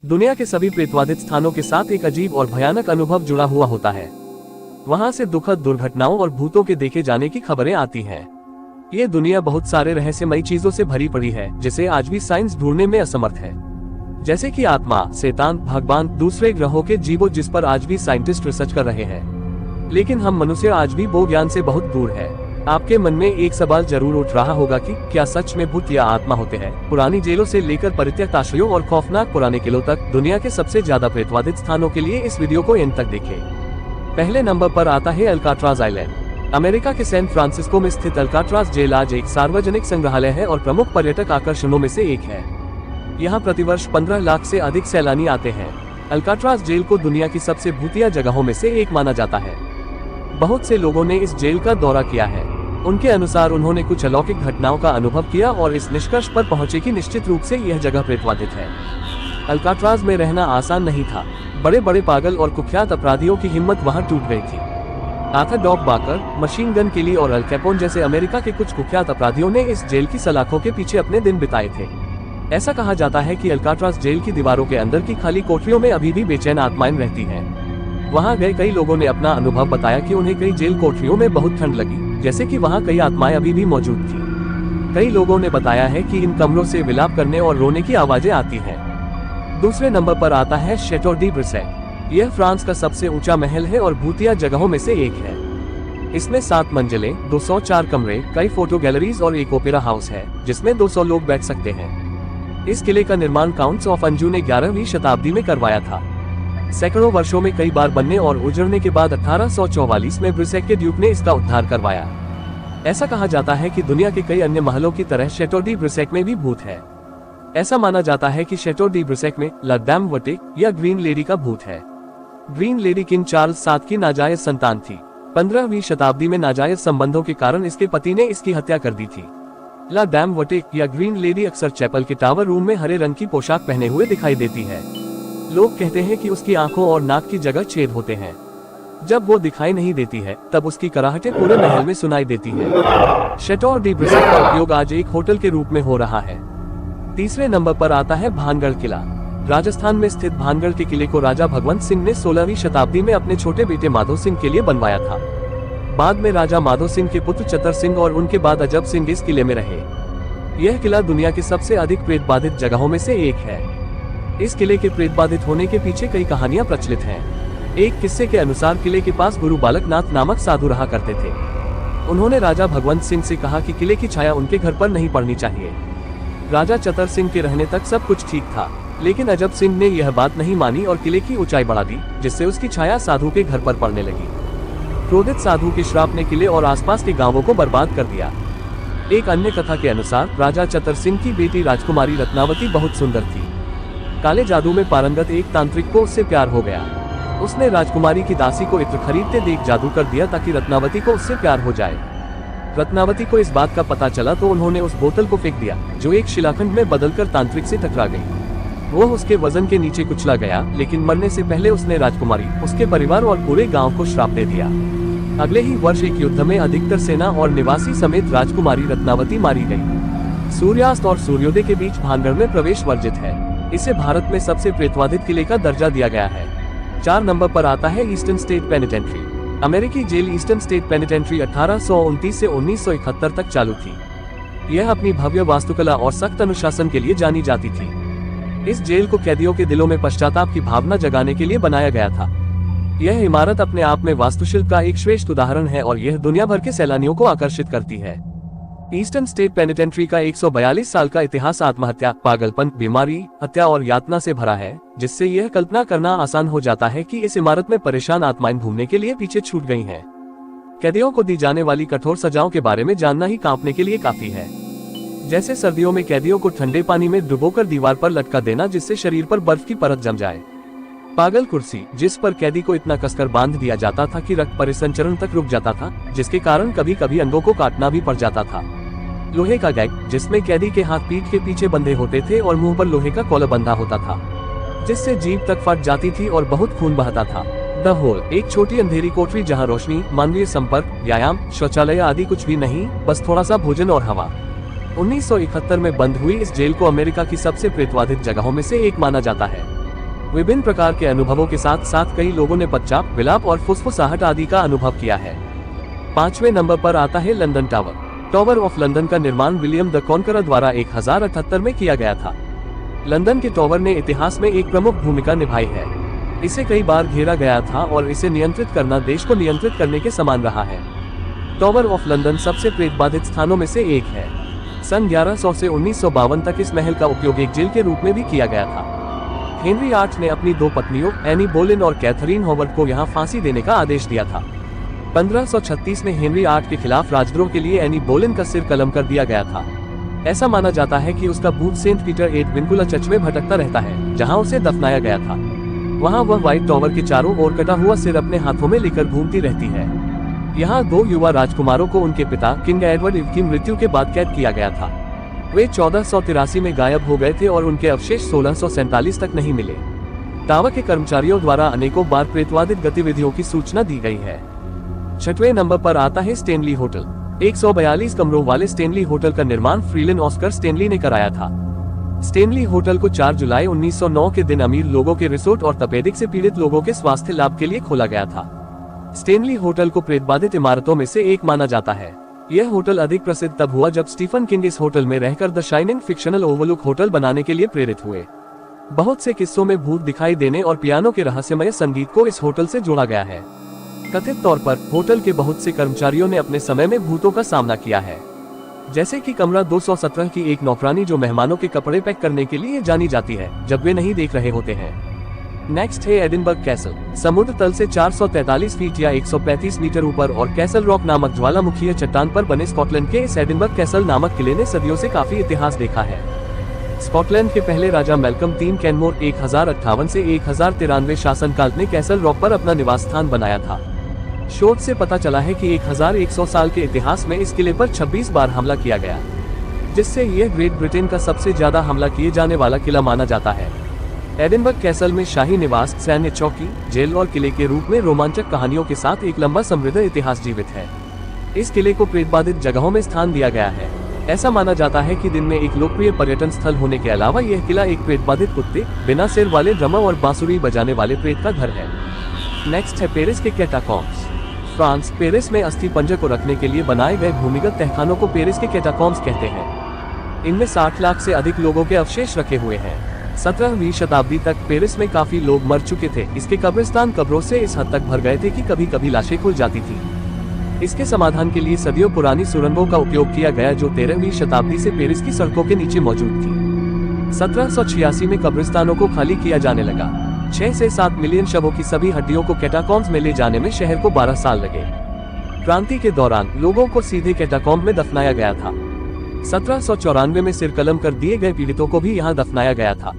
दुनिया के सभी प्रेतवादित स्थानों के साथ एक अजीब और भयानक अनुभव जुड़ा हुआ होता है। वहां से दुखद दुर्घटनाओं और भूतों के देखे जाने की खबरें आती हैं। ये दुनिया बहुत सारे रहस्यमयी चीजों से भरी पड़ी है जिसे आज भी साइंस ढूंढने में असमर्थ है, जैसे कि आत्मा, शैतान, भगवान, दूसरे ग्रहों के जीवों जिस पर आज भी साइंटिस्ट रिसर्च कर रहे हैं। लेकिन हम मनुष्य आज भी वो ज्ञान से बहुत दूर है। आपके मन में एक सवाल जरूर उठ रहा होगा कि क्या सच में भूत या आत्मा होते हैं? पुरानी जेलों से लेकर परित्यक्त आश्रयों और खौफनाक पुराने किलों तक दुनिया के सबसे ज्यादा प्रेतवादित स्थानों के लिए इस वीडियो को एंड तक देखें। पहले नंबर पर आता है अल्काट्राज आइलैंड। अमेरिका के सैन फ्रांसिस्को में स्थित अल्काट्राज जेल आज एक सार्वजनिक संग्रहालय है और प्रमुख पर्यटक आकर्षणों में से एक है। यहाँ प्रतिवर्ष 15 लाख से अधिक सैलानी आते हैं। अल्काट्राज जेल को दुनिया की सबसे भूतिया जगहों में से एक माना जाता है। बहुत से लोगों ने इस जेल का दौरा किया है। उनके अनुसार उन्होंने कुछ अलौकिक घटनाओं का अनुभव किया और इस निष्कर्ष पर पहुंचे कि निश्चित रूप से यह जगह प्रेतवादित है। अल्काट्राज में रहना आसान नहीं था। बड़े बड़े पागल और कुख्यात अपराधियों की हिम्मत वहां टूट गई थी। आर्थर डॉग बाकर, मशीन गन किली और अल कैपोन जैसे अमेरिका के कुछ कुख्यात अपराधियों ने इस जेल की सलाखों के पीछे अपने दिन बिताए थे। ऐसा कहा जाता है कि अल्काट्राज जेल की दीवारों के अंदर की खाली कोठरियों में अभी भी बेचैन आत्माएं रहती हैं। वहां गए कई लोगों ने अपना अनुभव बताया कि उन्हें कई जेल कोठरियों में बहुत ठंड लगी, जैसे कि वहां कई आत्माएं अभी भी मौजूद थी। कई लोगों ने बताया है कि इन कमरों से विलाप करने और रोने की आवाजें आती हैं। दूसरे नंबर पर आता है शैटो डी ब्रिसेट। यह फ्रांस का सबसे ऊंचा महल है और भूतिया जगहों में से एक है। इसमें 7 मंजिलें, 204 कमरे, कई फोटो गैलरीज और एक ओपेरा हाउस है जिसमें 200 लोग बैठ सकते हैं। इस किले का निर्माण काउंट्स ऑफ अंजू ने 11वीं शताब्दी में करवाया था। सैकड़ों वर्षों में कई बार बनने और उजड़ने के बाद 1844 में ब्रिसेक के ड्यूक ने इसका उद्धार करवाया। ऐसा कहा जाता है कि दुनिया के कई अन्य महलों की तरह शैटो डी ब्रिसेक में भी भूत है। ऐसा माना जाता है कि शैटो डी ब्रिसेक में ला डैम वटिक या ग्रीन लेडी का भूत है। ग्रीन लेडी किंग चार्ल्स 7 की नाजायज संतान थी। 15वीं शताब्दी में नाजायज संबंधों के कारण इसके पति ने इसकी हत्या कर दी थी। ला डैम वटिक या ग्रीन लेडी अक्सर चैपल के टावर रूम में हरे रंग की पोशाक पहने हुए दिखाई देती है। लोग कहते हैं कि उसकी आंखों और नाक की जगह छेद होते हैं। जब वो दिखाई नहीं देती है तब उसकी कराहटें पूरे महल में सुनाई देती हैं। शैटो डी ब्रिसेक का उपयोग आज एक होटल के रूप में हो रहा है। तीसरे नंबर पर आता है भानगढ़ किला। राजस्थान में स्थित भानगढ़ के किले को राजा भगवंत सिंह ने 16वीं शताब्दी में अपने छोटे बेटे माधो सिंह के लिए बनवाया था। बाद में राजा माधो सिंह के पुत्र चतर सिंह और उनके बाद अजब सिंह इस किले में रहे। यह किला दुनिया की सबसे अधिक प्रेत बाधित जगहों में से एक है। इस किले के प्रेत बाधित होने के पीछे कई कहानियां प्रचलित हैं। एक किस्से के अनुसार किले के पास गुरु बालक नाथ नामक साधु रहा करते थे। उन्होंने राजा भगवंत सिंह से कहा कि किले की छाया उनके घर पर नहीं पड़नी चाहिए। राजा चतर सिंह के रहने तक सब कुछ ठीक था, लेकिन अजब सिंह ने यह बात नहीं मानी और किले की ऊंचाई बढ़ा दी, जिससे उसकी छाया साधु के घर पर पड़ने लगी। क्रोधित साधु के श्राप ने किले और आसपास के गांवों को बर्बाद कर दिया। एक अन्य कथा के अनुसार राजा चतर सिंह की बेटी राजकुमारी रत्नावती बहुत सुंदर थी। काले जादू में पारंगत एक तांत्रिक को उससे प्यार हो गया। उसने राजकुमारी की दासी को इत्र खरीदते देख जादू कर दिया ताकि रत्नावती को उससे प्यार हो जाए। रत्नावती को इस बात का पता चला तो उन्होंने उस बोतल को फेंक दिया, जो एक शिलाखंड में बदलकर तांत्रिक से टकरा गई। वो उसके वजन के नीचे कुचला गया, लेकिन मरने से पहले उसने राजकुमारी, उसके परिवार और पूरे गाँव को श्राप दे दिया। अगले ही वर्ष एक युद्ध में अधिकतर सेना और निवासी समेत राजकुमारी रत्नावती मारी गई। सूर्यास्त और सूर्योदय के बीच भानगढ़ में प्रवेश वर्जित है। इसे भारत में सबसे प्रेतवादित किले का दर्जा दिया गया है। 4 नंबर पर आता है ईस्टर्न स्टेट पेनिटेंट्री। अमेरिकी जेल ईस्टर्न स्टेट पेनिटेंट्री 1829 से 1971 तक चालू थी। यह अपनी भव्य वास्तुकला और सख्त अनुशासन के लिए जानी जाती थी। इस जेल को कैदियों के दिलों में पश्चाताप की भावना जगाने के लिए बनाया गया था। यह इमारत अपने आप में वास्तुशिल्प का एक श्रेष्ठ उदाहरण है और यह दुनिया भर के सैलानियों को आकर्षित करती है। ईस्टर्न स्टेट पेनिटेंट्री का 142 साल का इतिहास आत्महत्या, पागलपन, बीमारी, हत्या और यातना से भरा है, जिससे यह कल्पना करना आसान हो जाता है कि इस इमारत में परेशान आत्माएं घूमने के लिए पीछे छूट गई हैं। कैदियों को दी जाने वाली कठोर सजाओं के बारे में जानना ही कांपने के लिए काफी है। जैसे सर्दियों में कैदियों को ठंडे पानी में डुबोकर दीवार पर लटका देना जिससे शरीर पर बर्फ की परत जम जाए। पागल कुर्सी, जिस पर कैदी को इतना कसकर बांध दिया जाता था कि रक्त परिसंचरण तक रुक जाता था, जिसके कारण कभी कभी अंगों को काटना भी पड़ जाता था। लोहे का गैग, जिसमें कैदी के हाथ पीठ के पीछे बंधे होते थे और मुंह पर लोहे का कॉलर बंधा होता था, जिससे जीभ तक फट जाती थी और बहुत खून बहता था। द होल, एक छोटी अंधेरी कोठरी जहां रोशनी, मानवीय संपर्क, व्यायाम, शौचालय आदि कुछ भी नहीं, बस थोड़ा सा भोजन और हवा। 1971 में बंद हुई इस जेल को अमेरिका की सबसे प्रेतवादित जगहों में से एक माना जाता है। विभिन्न प्रकार के अनुभवों के साथ साथ कई लोगों ने पश्चात, विलाप और फुसफुसाहट आदि का अनुभव किया है। 5वें नंबर पर आता है London tower. Tower of London का निर्माण विलियम द कॉन्करर द्वारा 1078 में किया गया था। लंदन के टावर ने इतिहास में एक प्रमुख भूमिका निभाई है। इसे कई बार घेरा गया था और इसे नियंत्रित करना देश को नियंत्रित करने के समान रहा है। टावर ऑफ लंदन सबसे प्रेत बाधित स्थानों में से एक है। सन 1100 से 1952 तक इस महल का उपयोग एक जेल के रूप में भी किया गया था। हेनरी VIII ने अपनी 2 पत्नियों एनी बोलेन और कैथरीन हॉवर्ड को यहाँ फांसी देने का आदेश दिया था। 1536 में हेनरी VIII के खिलाफ राजद्रोह के लिए एनी बोलेन का सिर कलम कर दिया गया था। ऐसा माना जाता है कि उसका भूत सेंट पीटर एट विंकुला चर्च में भटकता रहता है, जहां उसे दफनाया गया था। वहां वह व्हाइट टावर के चारों ओर कटा हुआ सिर अपने हाथों में लेकर घूमती रहती है। यहाँ 2 युवा राजकुमारों को उनके पिता किंग एडवर्ड की मृत्यु के बाद कैद किया गया था। वे 1483 में गायब हो गए थे और उनके अवशेष 1647 तक नहीं मिले। टावर के कर्मचारियों द्वारा अनेकों बार प्रेतवादित गतिविधियों की सूचना दी गई है। 6वें नंबर पर आता है स्टेनली होटल। 142 कमरों वाले स्टेनली होटल का निर्माण फ्रीलिन ऑस्कर स्टेनली ने कराया था। स्टेनली होटल को 4 जुलाई 1909 के दिन अमीर लोगों के रिसोर्ट और तपेदिक से पीड़ित लोगों के स्वास्थ्य लाभ के लिए खोला गया था। स्टेनली होटल को प्रेतबाधित इमारतों में से एक माना जाता है। यह होटल अधिक प्रसिद्ध तब हुआ जब स्टीफन किंग इस होटल में रहकर the shining fictional overlook hotel बनाने के लिए प्रेरित हुए। बहुत से किस्सों में भूत दिखाई देने और पियानो के रहस्यमय संगीत को इस होटल से जोड़ा गया है। कथित तौर पर होटल के बहुत से कर्मचारियों ने अपने समय में भूतों का सामना किया है, जैसे कि कमरा 217 की एक नौकरानी जो मेहमानों के कपड़े पैक करने के लिए जानी जाती है जब वे नहीं देख रहे होते हैं। नेक्स्ट है एडिनबर्ग कैसल। समुद्र तल से 443 फीट या 135 मीटर ऊपर और कैसल रॉक नामक ज्वालामुखीय चट्टान पर बने स्कॉटलैंड के इस एडिनबर्ग कैसल नामक किले ने सदियों से काफी इतिहास देखा है। स्कॉटलैंड के पहले राजा मेलकम III कैनमोर 1058 से 1093 शासनकाल में कैसल रॉक पर अपना निवास स्थान बनाया था। शोध से पता चला है कि 1100 साल के इतिहास में इस किले पर 26 बार हमला किया गया, जिससे यह ग्रेट ब्रिटेन का सबसे ज्यादा हमला किए जाने वाला किला माना जाता है। एडिनबर्ग कैसल में शाही निवास, सैन्य चौकी, जेल और किले के रूप में रोमांचक कहानियों के साथ एक लंबा समृद्ध इतिहास जीवित है। इस किले को प्रेतबाधित जगहों में स्थान दिया गया है। ऐसा माना जाता है कि दिन में एक लोकप्रिय पर्यटन स्थल होने के अलावा यह किला एक प्रेतबाधित कुत्ते, बिना सिर वाले ड्रमर और बांसुरी बजाने वाले प्रेत का घर है। नेक्स्ट है पेरिस के कैटाकॉम्ब्स। फ्रांस। पेरिस में अस्थि पंजर को रखने के लिए बनाए गए भूमिगत तहखानों को पेरिस के कैटाकॉम्ब्स कहते हैं। इनमें 60 लाख से अधिक लोगों के अवशेष रखे हुए हैं। 17वीं शताब्दी तक पेरिस में काफी लोग मर चुके थे। इसके कब्रिस्तान कब्रों से इस हद तक भर गए थे कि कभी कभी लाशें खुल जाती थी। इसके समाधान के लिए सदियों पुरानी सुरंगों का उपयोग किया गया जो 13वीं शताब्दी से पेरिस की सड़कों के नीचे मौजूद थी। 1786 में कब्रिस्तानों को खाली किया जाने लगा। 6 से 7 मिलियन शवों की सभी हड्डियों को कैटाकॉम्ब्स में ले जाने में शहर को 12 साल लगे। क्रांति के दौरान लोगों को सीधे कैटाकॉम्ब में दफनाया गया था। 1794 में सिर कलम कर दिए गए पीड़ितों को भी यहाँ दफनाया गया था।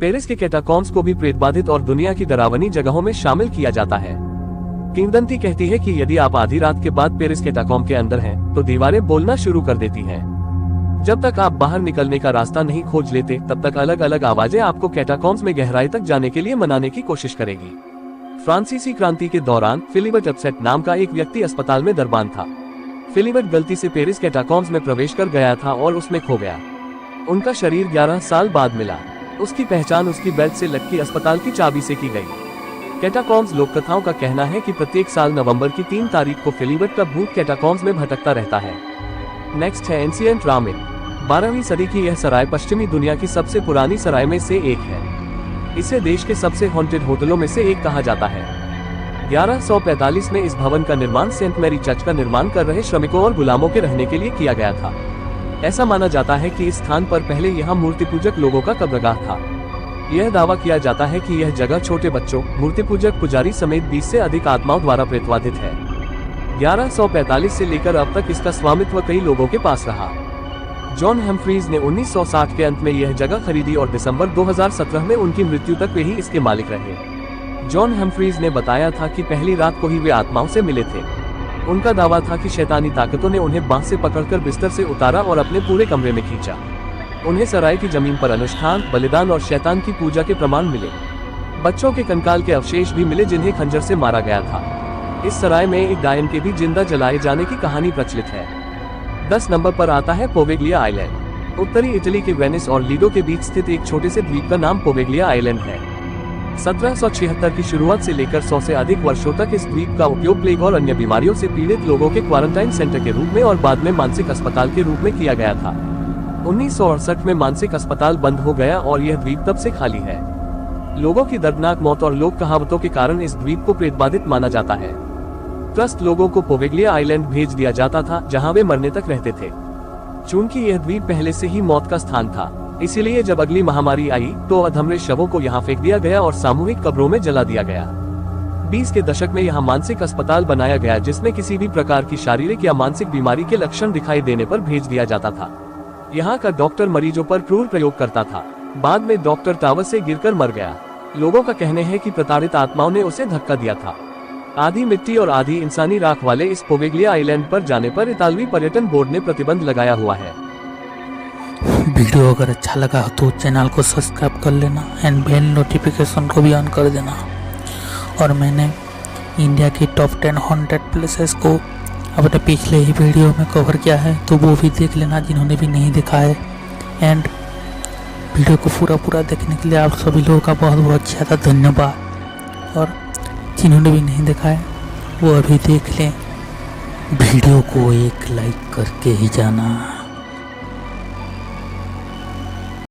पेरिस के कैटाकॉम्ब्स को भी प्रेतबाधित और दुनिया की डरावनी जगहों में शामिल किया जाता है। किंवदंती कहती है कि यदि आप आधी रात के बाद पेरिस कैटाकॉम्ब के अंदर हैं, तो दीवारें बोलना शुरू कर देती हैं। जब तक आप बाहर निकलने का रास्ता नहीं खोज लेते, तब तक अलग अलग आवाजें आपको कैटाकॉम्ब्स में गहराई तक जाने के लिए मनाने की कोशिश करेगी। फ्रांसीसी क्रांति के दौरान फिलिबर्ट अपसेट नाम का एक व्यक्ति अस्पताल में दरबान था। फिलिबर्ट गलती से पेरिस कैटाकॉम्ब्स में प्रवेश कर गया था और उसमें खो गया। उनका शरीर 11 साल बाद मिला। उसकी पहचान उसकी बेल्ट से लटकी अस्पताल की चाबी से की गई। कैटाकॉम्ब्स लोककथाओं का कहना है कि प्रत्येक साल नवंबर की 3 तारीख को फिलिबर्ट का भूत कैटाकॉम्ब्स में भटकता रहता है। नेक्स्ट है एंशिएंट रामेन। 12वीं सदी की यह सराय पश्चिमी दुनिया की सबसे पुरानी सराय में से एक है। इसे देश के सबसे हॉन्टेड होटलों में से एक कहा जाता है। 1145 में इस भवन का निर्माण सेंट मैरी चर्च का निर्माण कर रहे श्रमिकों और गुलामों के रहने के लिए किया गया था। ऐसा माना जाता है कि इस स्थान पर पहले यहाँ मूर्ति पूजक लोगों का कब्रगाह था। यह दावा किया जाता है कि यह जगह छोटे बच्चों, मूर्ति पूजक, पुजारी समेत 20 से अधिक आत्माओं द्वारा प्रेतवाधित है। 1145 से लेकर अब तक इसका स्वामित्व कई लोगों के पास रहा। जॉन हम्फ्रीज ने 1960 के अंत में यह जगह खरीदी और दिसंबर 2017 में उनकी मृत्यु तक वे ही इसके मालिक रहे। जॉन हम्फ्रीज ने बताया था कि पहली रात को ही वे आत्माओं से मिले थे। उनका दावा था कि शैतानी ताकतों ने उन्हें बांह से पकड़कर बिस्तर से उतारा और अपने पूरे कमरे में खींचा। उन्हें सराय की जमीन पर अनुष्ठान, बलिदान और शैतान की पूजा के प्रमाण मिले। बच्चों के कंकाल के अवशेष भी मिले जिन्हें खंजर से मारा गया था। इस सराय में एक डायन के भी जिंदा जलाए जाने की कहानी प्रचलित है। 10 नंबर पर आता है पोवेग्लिया आइलैंड। उत्तरी इटली के वेनिस और लीडो के बीच स्थित एक छोटे से द्वीप का नाम पोवेग्लिया आइलैंड है। 1776 की शुरुआत से लेकर 100 से अधिक वर्षों तक इस द्वीप का उपयोग प्लेग और अन्य बीमारियों से पीड़ित लोगों के क्वारंटाइन सेंटर के रूप में और बाद में मानसिक अस्पताल के रूप में किया गया था। 1968 में मानसिक अस्पताल बंद हो गया और यह द्वीप तब से खाली है। लोगों की दर्दनाक मौत और लोक कहावतों के कारण इस द्वीप को प्रेतबाधित माना जाता है। त्रस्त लोगों को पोवेगलिया आइलैंड भेज दिया जाता था, जहां वे मरने तक रहते थे। चूंकि यह द्वीप पहले से ही मौत का स्थान था, इसीलिए जब अगली महामारी आई तो अधमरे शवों को यहाँ फेंक दिया गया और सामूहिक कब्रों में जला दिया गया। 20 के दशक में यहाँ मानसिक अस्पताल बनाया गया, जिसमें किसी भी प्रकार की शारीरिक या मानसिक बीमारी के लक्षण दिखाई देने पर भेज दिया जाता था। यहाँ का डॉक्टर मरीजों पर क्रूर प्रयोग करता था। बाद में डॉक्टर टावर से गिरकर मर गया। लोगों का कहने है कि प्रताड़ित आत्माओं ने उसे धक्का दिया था। आधी मिट्टी और आधी इंसानी राख वाले इस पोवेगलिया आइलैंड पर जाने पर इतालवी पर्यटन बोर्ड ने प्रतिबंध लगाया हुआ है। वीडियो अगर अच्छा लगा हो तो चैनल को सब्सक्राइब कर लेना एंड बेल नोटिफिकेशन को भी ऑन कर देना। और मैंने इंडिया की टॉप 10 हॉन्टेड प्लेसेस को अपने पिछले ही वीडियो में कवर किया है, तो वो भी देख लेना जिन्होंने भी नहीं देखा है। एंड वीडियो को पूरा देखने के लिए आप सभी लोगों का बहुत बहुत ज़्यादा धन्यवाद। और जिन्होंने भी नहीं देखा है वो अभी देख लें। वीडियो को एक लाइक करके ही जाना।